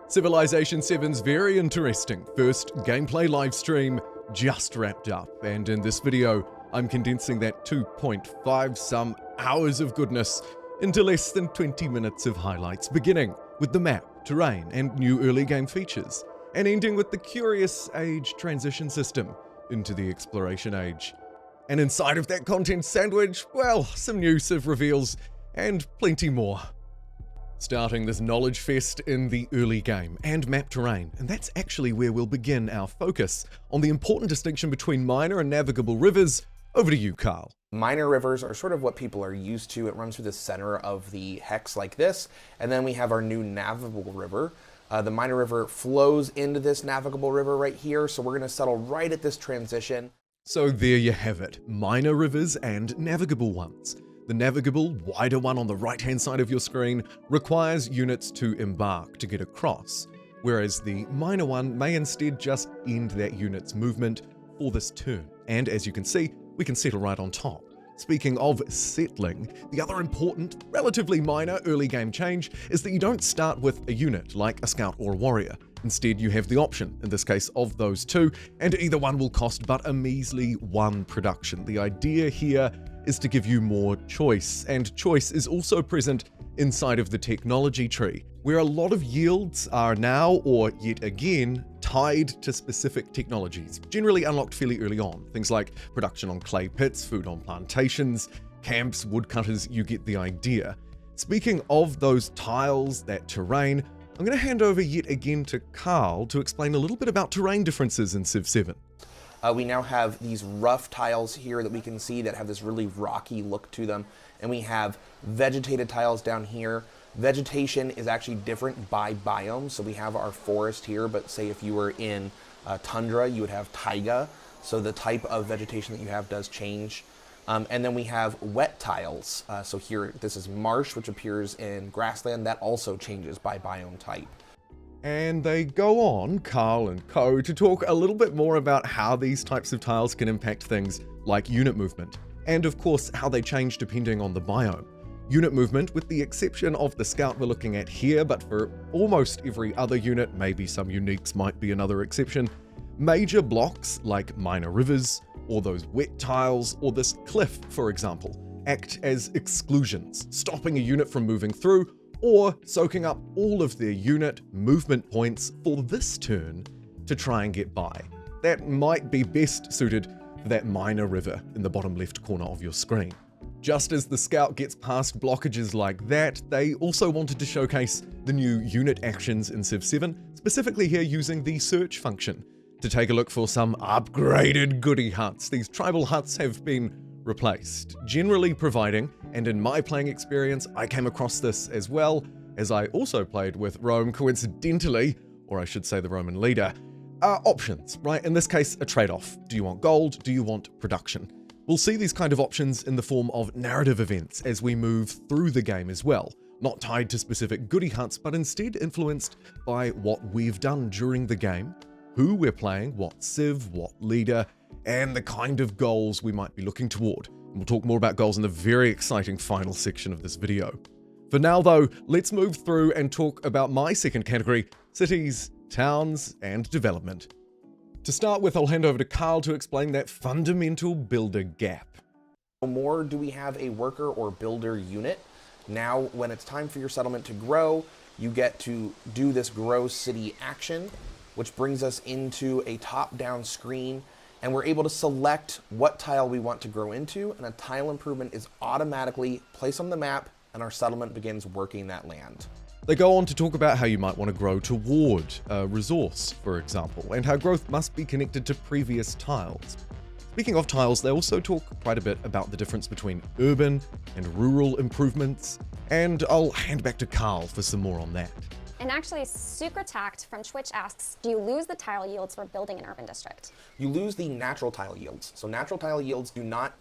Civilization 7's very interesting first gameplay livestream just wrapped up, and in this video, I'm condensing that 2.5 some hours of goodness into less than 20 minutes of highlights, beginning with the map, terrain, and new early game features, and ending with the curious age transition system into the exploration age. And inside of that content sandwich, well, some new Civ reveals and plenty more. Starting this knowledge fest in the early game and map terrain, and that's actually where we'll begin our focus on the important distinction between minor and navigable rivers. Over to you, Carl. Minor rivers are sort of what people are used to. It runs through the center of the hex like this, and then we have our new navigable river. The minor river flows into this navigable river right here, so we're going to settle right at this transition. So there you have it, minor rivers and navigable ones. The navigable, wider one on the right-hand side of your screen requires units to embark to get across, whereas the minor one may instead just end that unit's movement for this turn. And as you can see, we can settle right on top. Speaking of settling, the other important, relatively minor early game change is that you don't start with a unit like a scout or a warrior. Instead, you have the option, in this case, of those two, and either one will cost but a measly 1 production. The idea here is to give you more choice, and choice is also present inside of the technology tree, where a lot of yields are now, or yet again, tied to specific technologies, generally unlocked fairly early on. Things like production on clay pits, food on plantations, camps, woodcutters, you get the idea. Speaking of those tiles, that terrain, I'm going to hand over yet again to Carl to explain a little bit about terrain differences in Civ 7. We now have these rough tiles here that we can see that have this really rocky look to them, and we have vegetated tiles down here. Vegetation is actually different by biome, so we have our forest here, but say if you were in tundra, you would have taiga, so the type of vegetation that you have does change. And then we have wet tiles, so here this is marsh, which appears in grassland. That also changes by biome type. And they go on, Carl and co, to talk a little bit more about how these types of tiles can impact things like unit movement, and of course how they change depending on the biome. Unit movement, with the exception of the scout we're looking at here, but for almost every other unit, maybe some uniques might be another exception, major blocks like minor rivers, or those wet tiles, or this cliff, for example, act as exclusions, stopping a unit from moving through, or soaking up all of their unit movement points for this turn to try and get by. That might be best suited for that minor river in the bottom left corner of your screen. Just as the scout gets past blockages like that, they also wanted to showcase the new unit actions in Civ 7, specifically here using the search function, to take a look for some upgraded goodie huts. These tribal huts have been replaced, generally providing, and in my playing experience, I came across this as well, as I also played with Rome coincidentally, or I should say the Roman leader, options, right? In this case, a trade-off. Do you want gold? Do you want production? We'll see these kind of options in the form of narrative events as we move through the game as well, not tied to specific goodie huts, but instead influenced by what we've done during the game, who we're playing, what civ, what leader, and the kind of goals we might be looking toward. And we'll talk more about goals in the very exciting final section of this video. For now though, let's move through and talk about my second category, cities, towns, and development. To start with, I'll hand over to Carl to explain that fundamental builder gap. No more do we have a worker or builder unit. Now, when it's time for your settlement to grow, you get to do this grow city action, which brings us into a top-down screen, and we're able to select what tile we want to grow into, and a tile improvement is automatically placed on the map, and our settlement begins working that land. They go on to talk about how you might want to grow toward a resource, for example, and how growth must be connected to previous tiles. Speaking of tiles, they also talk quite a bit about the difference between urban and rural improvements, and I'll hand back to Carl for some more on that. And actually, Sukratact from Twitch asks, do you lose the tile yields for building an urban district? You lose the natural tile yields. So natural tile yields do not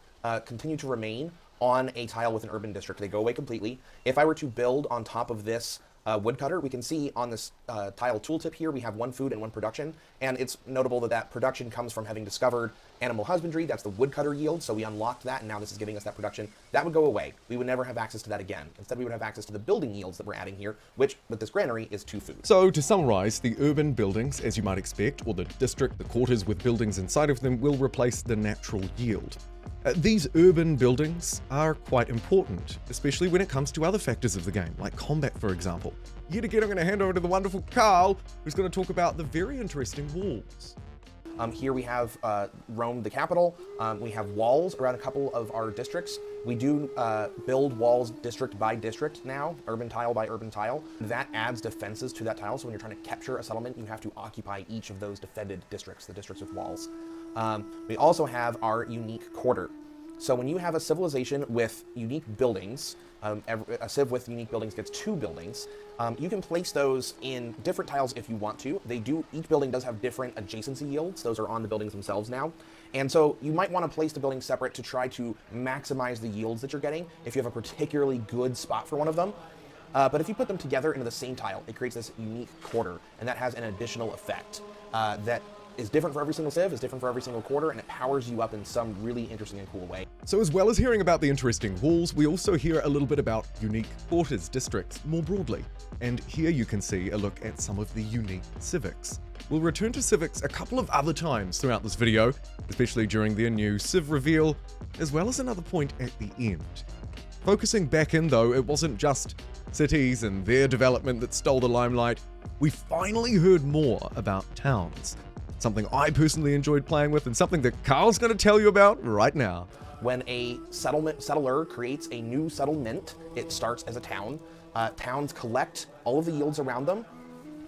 continue to remain on a tile with an urban district. They go away completely. If I were to build on top of this woodcutter. We can see on this tile tooltip here, we have 1 food and 1 production, and it's notable that that production comes from having discovered animal husbandry. That's the woodcutter yield, so we unlocked that, and now this is giving us that production. That would go away. We would never have access to that again. Instead, we would have access to the building yields that we're adding here, which, with this granary, is 2 food. So to summarize, the urban buildings, as you might expect, or the district, the quarters with buildings inside of them, will replace the natural yield. These urban buildings are quite important, especially when it comes to other factors of the game, like combat, for example. Yet again, I'm going to hand over to the wonderful Carl, who's going to talk about the very interesting walls. Here we have Rome, the capital. We have walls around a couple of our districts. We do build walls district by district now, urban tile by urban tile. That adds defenses to that tile, so when you're trying to capture a settlement, you have to occupy each of those defended districts, the districts with walls. We also have our unique quarter. So when you have a civilization with unique buildings, a civ with unique buildings gets 2 buildings, you can place those in different tiles if you want to. Each building does have different adjacency yields. Those are on the buildings themselves now. And so you might want to place the buildings separate to try to maximize the yields that you're getting if you have a particularly good spot for one of them. But if you put them together into the same tile, it creates this unique quarter, and that has an additional effect that is different for every single civ, is different for every single quarter, and it powers you up in some really interesting and cool way. So as well as hearing about the interesting walls, we also hear a little bit about unique quarters districts more broadly. And here you can see a look at some of the unique civics. We'll return to civics a couple of other times throughout this video, especially during their new Civ Reveal, as well as another point at the end. Focusing back in though, it wasn't just cities and their development that stole the limelight. We finally heard more about towns. Something I personally enjoyed playing with and something that Carl's going to tell you about right now. When a settler creates a new settlement, it starts as a town. Towns collect all of the yields around them,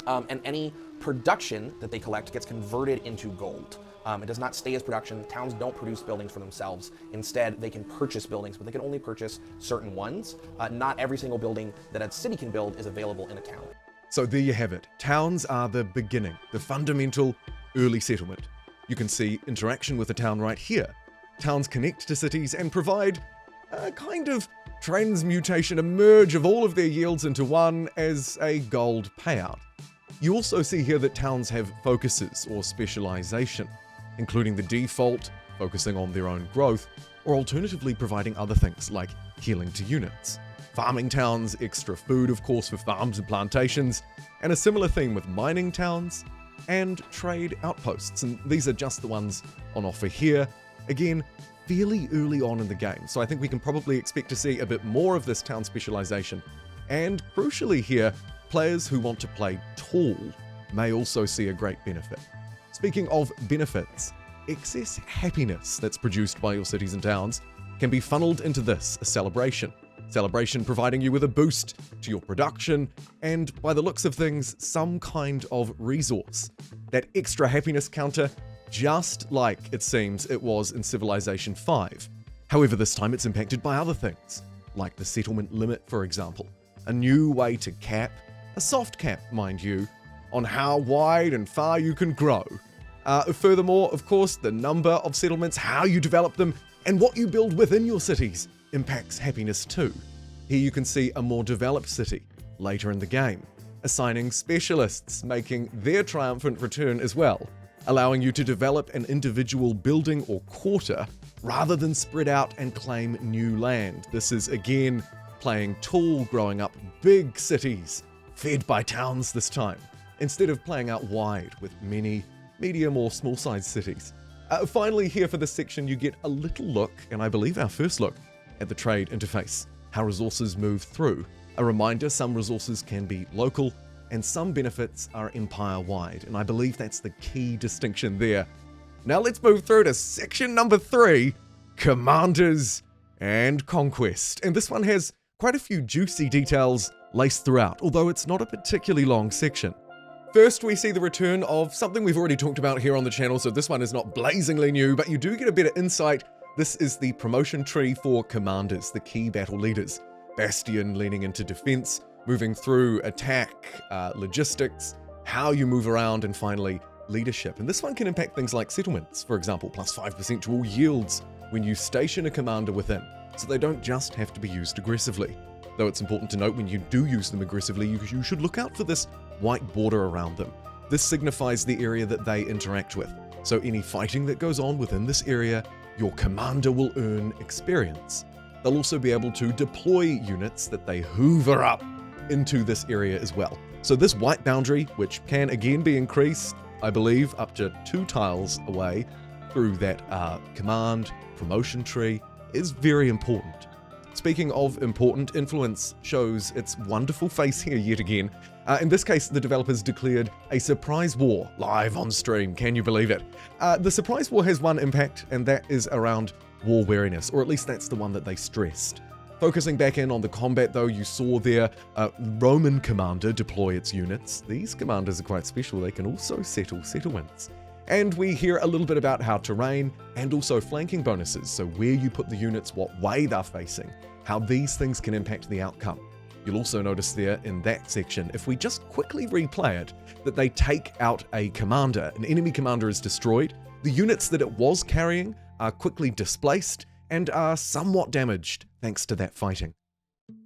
and any production that they collect gets converted into gold. It does not stay as production. Towns don't produce buildings for themselves. Instead, they can purchase buildings, but they can only purchase certain ones. Not every single building that a city can build is available in a town. So there you have it. Towns are the beginning, the fundamental early settlement. You can see interaction with a town right here. Towns connect to cities and provide a kind of transmutation, a merge of all of their yields into one as a gold payout. You also see here that towns have focuses or specialization, including the default, focusing on their own growth, or alternatively providing other things like healing to units. Farming towns, extra food of course for farms and plantations, and a similar theme with mining towns, and trade outposts, and these are just the ones on offer here. Again, fairly early on in the game, so I think we can probably expect to see a bit more of this town specialization. And crucially here, players who want to play tall may also see a great benefit. Speaking of benefits, excess happiness that's produced by your cities and towns can be funneled into this, a celebration. Celebration providing you with a boost to your production, and by the looks of things, some kind of resource. That extra happiness counter, just like it seems it was in Civilization 5. However, this time it's impacted by other things, like the settlement limit, for example. A new way to cap, a soft cap, mind you, on how wide and far you can grow. Furthermore, of course, the number of settlements, how you develop them, and what you build within your cities impacts happiness too. Here you can see a more developed city later in the game, assigning specialists making their triumphant return as well, allowing you to develop an individual building or quarter rather than spread out and claim new land. This is again playing tall, growing up big cities, fed by towns this time, instead of playing out wide with many medium or small-sized cities. Finally, here for this section, you get a little look, and I believe our first look, at the trade interface, how resources move through. A reminder, some resources can be local, and some benefits are empire-wide, and I believe that's the key distinction there. Now let's move through to section number 3, Commanders and Conquest. And this one has quite a few juicy details laced throughout, although it's not a particularly long section. First, we see the return of something we've already talked about here on the channel, so this one is not blazingly new, but you do get a better insight. This is the promotion tree for commanders, the key battle leaders. Bastion leaning into defense, moving through attack, logistics, how you move around, and finally, leadership. And this one can impact things like settlements, for example, plus 5% to all yields when you station a commander within, so they don't just have to be used aggressively. though it's important to note when you do use them aggressively, you should look out for this white border around them. This signifies the area that they interact with. So any fighting that goes on within this area, your commander will earn experience. They'll also be able to deploy units that they hoover up into this area as well. So this white boundary, which can again be increased, I believe, up to 2 tiles away through that command promotion tree, is very important. Speaking of important, influence shows its wonderful face here yet again. In this case, the developers declared a surprise war live on stream. Can you believe it? The surprise war has one impact, and that is around war wariness, or at least that's the one that they stressed. Focusing back in on the combat though, you saw their Roman commander deploy its units. These commanders are quite special. They can also settle settlements. And we hear a little bit about how terrain and also flanking bonuses, so where you put the units, what way they're facing, how these things can impact the outcome. You'll also notice there in that section, if we just quickly replay it, that they take out a commander. An enemy commander is destroyed. The units that it was carrying are quickly displaced and are somewhat damaged thanks to that fighting.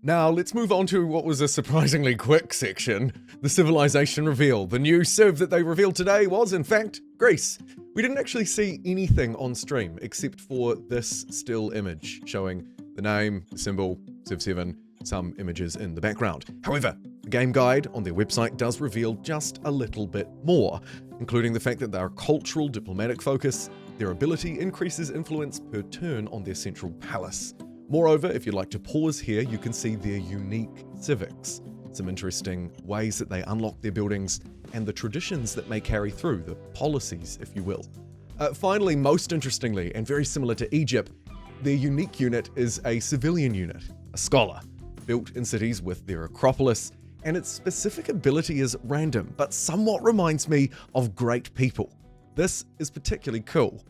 Now let's move on to what was a surprisingly quick section, the Civilization Reveal. The new civ that they revealed today was, in fact, Greece. We didn't actually see anything on stream except for this still image showing the name, the symbol, Civ 7, some images in the background. However, the game guide on their website does reveal just a little bit more, including the fact that they are cultural diplomatic focus, their ability increases influence per turn on their central palace. Moreover, if you'd like to pause here, you can see their unique civics, some interesting ways that they unlock their buildings, and the traditions that may carry through, the policies, if you will. Finally, most interestingly, and very similar to Egypt, their unique unit is a civilian unit, a scholar, built in cities with their Acropolis, and its specific ability is random, but somewhat reminds me of great people. This is particularly cool.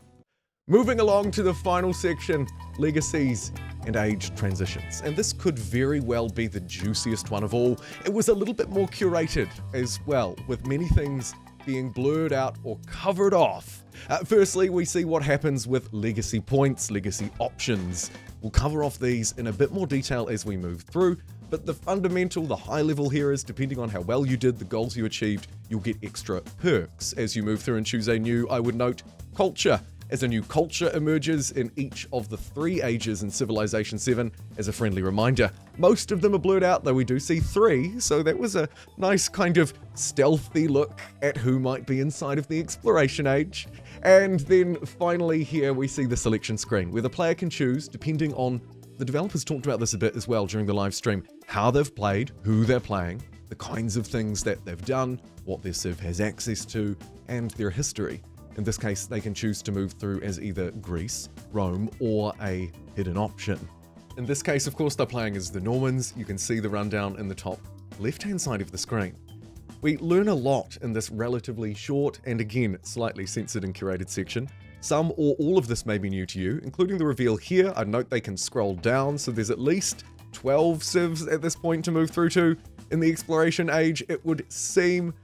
Moving along to the final section, Legacies and Age Transitions. And this could very well be the juiciest one of all. It was a little bit more curated as well, with many things being blurred out or covered off. Firstly, we see what happens with legacy points, legacy options. We'll cover off these in a bit more detail as we move through, but the fundamental, the high level here is depending on how well you did, the goals you achieved, you'll get extra perks as you move through and choose a new, I would note, culture. As a new culture emerges in each of the 3 ages in Civilization 7, as a friendly reminder. Most of them are blurred out, though we do see 3, so that was a nice kind of stealthy look at who might be inside of the Exploration Age. And then finally here we see the selection screen, where the player can choose, depending on, the developers talked about this a bit as well during the live stream, how they've played, who they're playing, the kinds of things that they've done, what their civ has access to, and their history. In this case, they can choose to move through as either Greece, Rome, or a hidden option. In this case, of course, they're playing as the Normans. You can see the rundown in the top left-hand side of the screen. We learn a lot in this relatively short and again, slightly censored and curated section. Some or all of this may be new to you, including the reveal here. I note they can scroll down, so there's at least 12 civs at this point to move through to. In the Exploration Age, it would seem.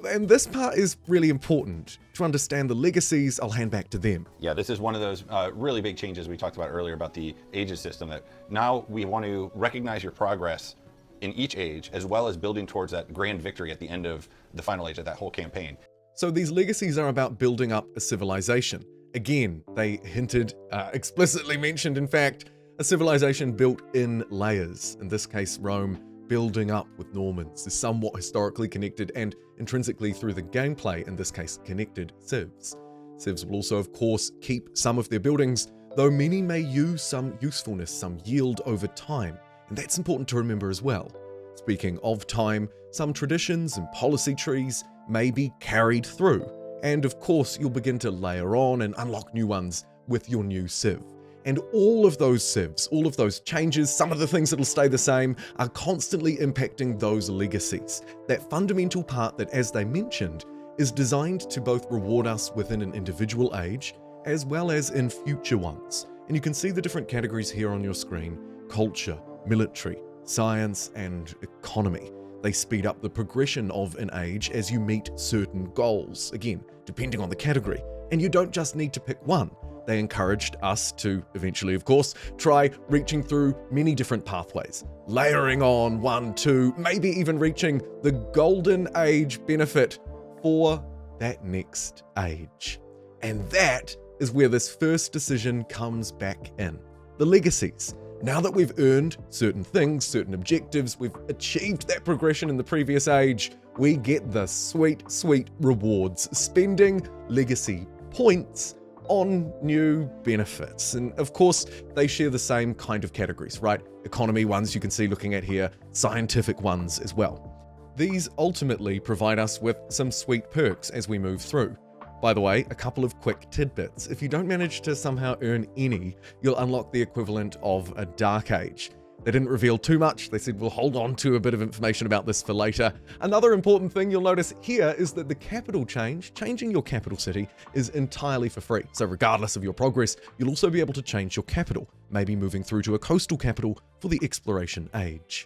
And this part is really important. To understand the legacies, I'll hand back to them. Yeah, this is one of those really big changes we talked about earlier about the ages system, that now we want to recognize your progress in each age, as well as building towards that grand victory at the end of the final age of that whole campaign. So these legacies are about building up a civilization. Again, they hinted, explicitly mentioned, in fact, a civilization built in layers. In this case, Rome, building up with Normans is somewhat historically connected and intrinsically through the gameplay, in this case connected civs. Civs will also of course keep some of their buildings, though many may use some usefulness, some yield over time, and that's important to remember as well. Speaking of time, some traditions and policy trees may be carried through, and of course you'll begin to layer on and unlock new ones with your new civ. And all of those civs, all of those changes, some of the things that'll stay the same, are constantly impacting those legacies. That fundamental part that, as they mentioned, is designed to both reward us within an individual age, as well as in future ones. And you can see the different categories here on your screen: culture, military, science, and economy. They speed up the progression of an age as you meet certain goals, again, depending on the category. And you don't just need to pick one. they encouraged us to eventually, of course, try reaching through many different pathways, layering on 1, 2, maybe even reaching the golden age benefit for that next age. And that is where this first decision comes back in. The legacies. Now that we've earned certain things, certain objectives, we've achieved that progression in the previous age, we get the sweet, sweet rewards, spending legacy points on new benefits. And of course, they share the same kind of categories, right? Economy ones you can see looking at here, scientific ones as well. These ultimately provide us with some sweet perks as we move through. By the way, a couple of quick tidbits. If you don't manage to somehow earn any, you'll unlock the equivalent of a Dark Age. They didn't reveal too much. They said we'll hold on to a bit of information about this for later. Another important thing you'll notice here is that the capital changing your capital city, is entirely for free. So regardless of your progress, you'll also be able to change your capital, maybe moving through to a coastal capital for the exploration age.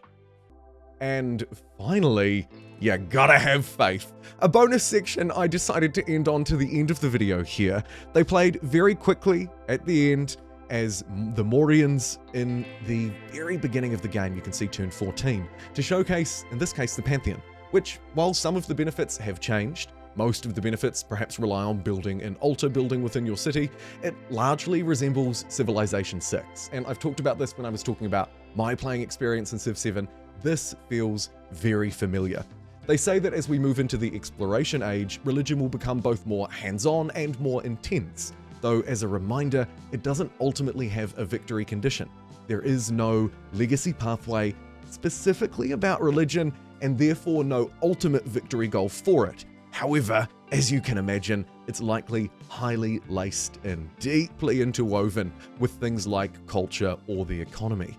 And finally, you gotta have faith. A bonus section I decided to end on to the end of the video here. They played very quickly at the end as the Morians in the very beginning of the game. You can see turn 14 to showcase, in this case, the Pantheon, which, while some of the benefits have changed, most of the benefits perhaps rely on building an altar building within your city, it largely resembles Civilization 6. And I've talked about this when I was talking about my playing experience in Civ 7. This feels very familiar. They say that as we move into the exploration age, religion will become both more hands-on and more intense, though as a reminder, it doesn't ultimately have a victory condition. There is no legacy pathway specifically about religion, and therefore no ultimate victory goal for it. However, as you can imagine, it's likely highly laced in, deeply interwoven with things like culture or the economy.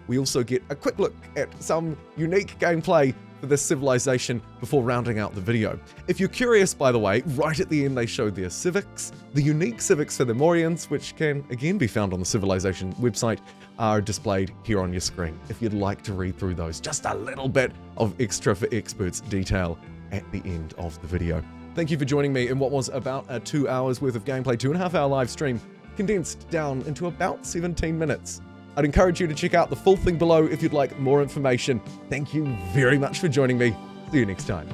We also get a quick look at some unique gameplay for this civilization before rounding out the video. If you're curious, by the way, right at the end they showed their civics. The unique civics for the Morians, which can again be found on the Civilization website, are displayed here on your screen if you'd like to read through those. Just a little bit of extra for experts detail at the end of the video. Thank you for joining me in what was about a 2 hours worth of gameplay, 2.5 hour live stream, condensed down into about 17 minutes. I'd encourage you to check out the full thing below if you'd like more information. Thank you very much for joining me. See you next time.